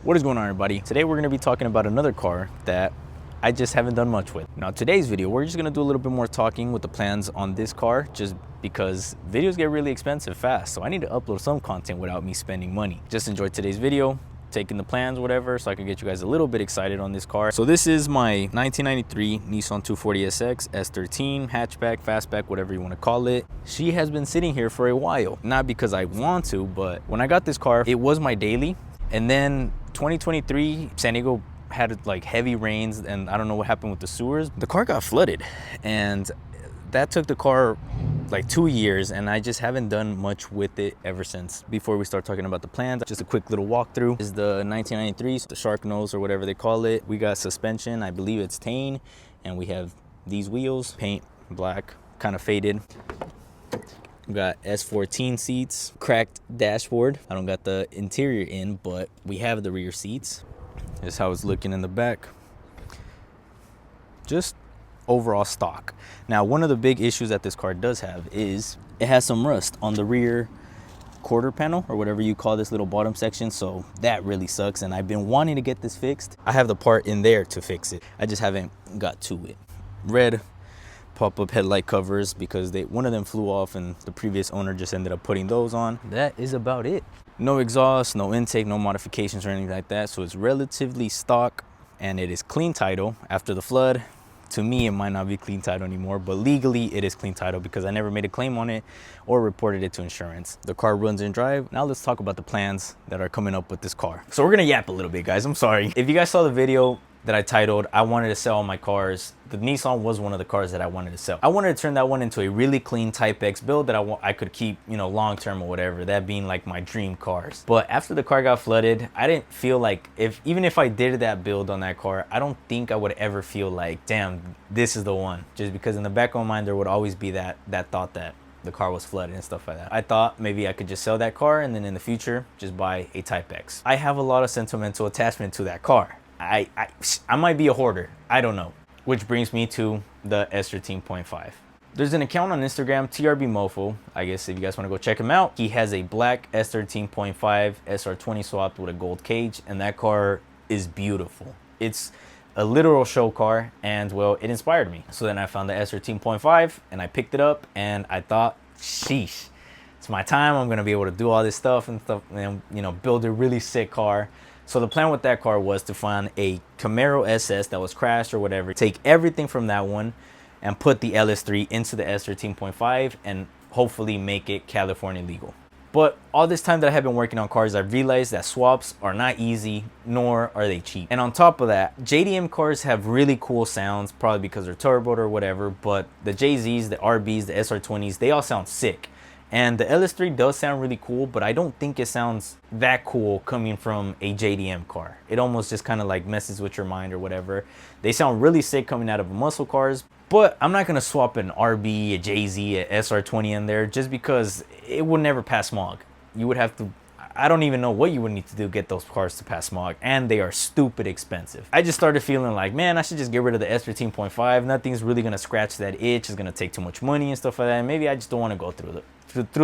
What is going on, everybody? Today we're going to be talking about another car that I just haven't done much with. Now today's video, we're just going to do a little bit more talking with the plans on this car, just because videos get really expensive fast, so I need to upload some content without me spending money. Just enjoy today's video, taking the plans, whatever, so I can get you guys a little bit excited on this car. So this is my 1993 Nissan 240sx S13 hatchback, fastback, whatever you want to call it. She has been sitting here for a while, not because I want to, but when I got this car, it was my daily. And then 2023, San Diego had like heavy rains, and I don't know what happened with the sewers. The car got flooded, and that took the car like 2 years, and I just haven't done much with it ever since. Before we start talking about the plans, just a quick little walkthrough. This is the 1993, the shark nose or whatever they call it. We got suspension, I believe it's Tane, and we have these wheels, paint black, kind of faded. We got S14 seats, cracked dashboard. I don't got the interior in, but we have the rear seats. This is how it's looking in the back. Just overall stock. Now, one of the big issues that this car does have is it has some rust on the rear quarter panel, or whatever you call this little bottom section, so that really sucks, and I've been wanting to get this fixed. I have the part in there to fix it. I just haven't got to it. Red pop-up headlight covers, because one of them flew off and the previous owner just ended up putting those on. That is about it. No exhaust, no intake, no modifications or anything like that, so it's relatively stock, and it is clean title after the flood. To me, it might not be clean title anymore, but legally it is clean title because I never made a claim on it or reported it to insurance. The car runs and drive. Now let's talk about the plans that are coming up with this car. So we're gonna yap a little bit, guys. I'm sorry. If you guys saw the video that I titled, I wanted to sell all my cars, the Nissan was one of the cars that I wanted to sell. I wanted to turn that one into a really clean Type X build that I could keep, you know, long term or whatever, that being like my dream cars. But after the car got flooded, I didn't feel like, even if I did that build on that car, I don't think I would ever feel like, damn, this is the one. Just because in the back of my mind, there would always be that thought that the car was flooded and stuff like that. I thought maybe I could just sell that car and then in the future, just buy a Type X. I have a lot of sentimental attachment to that car. I might be a hoarder, I don't know. Which brings me to the S13.5. There's an account on Instagram, TRB Mofo. I guess if you guys want to go check him out. He has a black S13.5 SR20 swapped with a gold cage, and that car is beautiful. It's a literal show car, and well, it inspired me. So then I found the S13.5 and I picked it up, and I thought, sheesh, it's my time. I'm gonna be able to do all this stuff and you know, build a really sick car. So the plan with that car was to find a Camaro SS that was crashed or whatever, take everything from that one and put the LS3 into the S13.5 and hopefully make it California legal. But all this time that I have been working on cars, I've realized that swaps are not easy, nor are they cheap. And on top of that, JDM cars have really cool sounds, probably because they're turboed or whatever, but the JZs, the RBs, the SR20s, they all sound sick. And the LS3 does sound really cool, but I don't think it sounds that cool coming from a JDM car. It almost just kind of like messes with your mind or whatever. They sound really sick coming out of muscle cars, but I'm not gonna swap an RB, a JZ, a SR20 in there just because it would never pass smog. You would have to, I don't even know what you would need to do to get those cars to pass smog, and they are stupid expensive. I just started feeling like, man, I should just get rid of the S13.5. Nothing's really gonna scratch that itch. It's gonna take too much money and stuff like that. And maybe I just don't wanna go through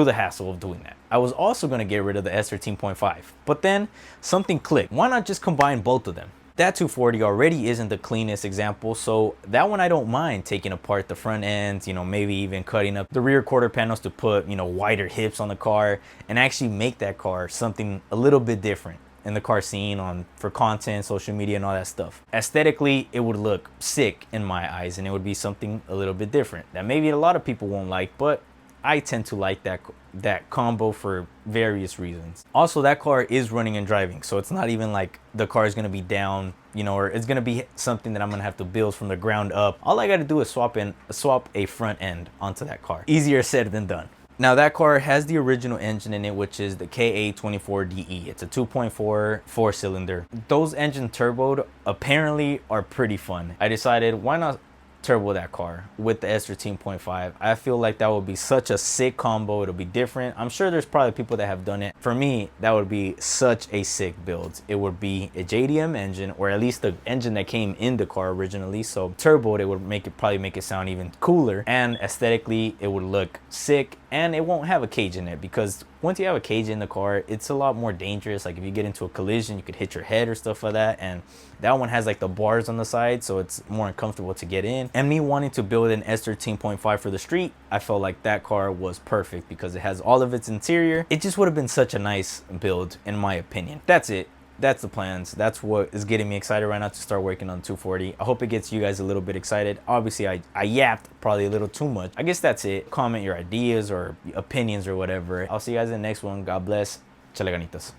the hassle of doing that. I was also gonna get rid of the S13.5, but then something clicked. Why not just combine both of them? That 240 already isn't the cleanest example, so that one I don't mind taking apart the front ends, you know, maybe even cutting up the rear quarter panels to put, you know, wider hips on the car and actually make that car something a little bit different in the car scene for content, social media, and all that stuff. Aesthetically, it would look sick in my eyes, and it would be something a little bit different that maybe a lot of people won't like, but I tend to like that combo for various reasons. Also, that car is running and driving, so it's not even like the car is gonna be down, you know, or it's gonna be something that I'm gonna have to build from the ground up. All I gotta do is swap a front end onto that car. Easier said than done. Now that car has the original engine in it, which is the KA24DE. It's a 2.4 4-cylinder. Those engine turboed apparently are pretty fun. I decided, why not turbo that car with the S13.5. I feel like that would be such a sick combo. It'll be different. I'm sure there's probably people that have done it. For me, that would be such a sick build. It would be a JDM engine, or at least the engine that came in the car originally. So turboed, it would probably make it sound even cooler, and aesthetically it would look sick, and it won't have a cage in it because once you have a cage in the car, it's a lot more dangerous. Like if you get into a collision, you could hit your head or stuff like that. And that one has like the bars on the side, so it's more uncomfortable to get in. And me wanting to build an S13.5 for the street, I felt like that car was perfect because it has all of its interior. It just would have been such a nice build in my opinion. That's it. That's the plans. That's what is getting me excited right now to start working on 240. I hope it gets you guys a little bit excited. Obviously, I yapped probably a little too much. I guess that's it. Comment your ideas or opinions or whatever. I'll see you guys in the next one. God bless. Chale ganitas.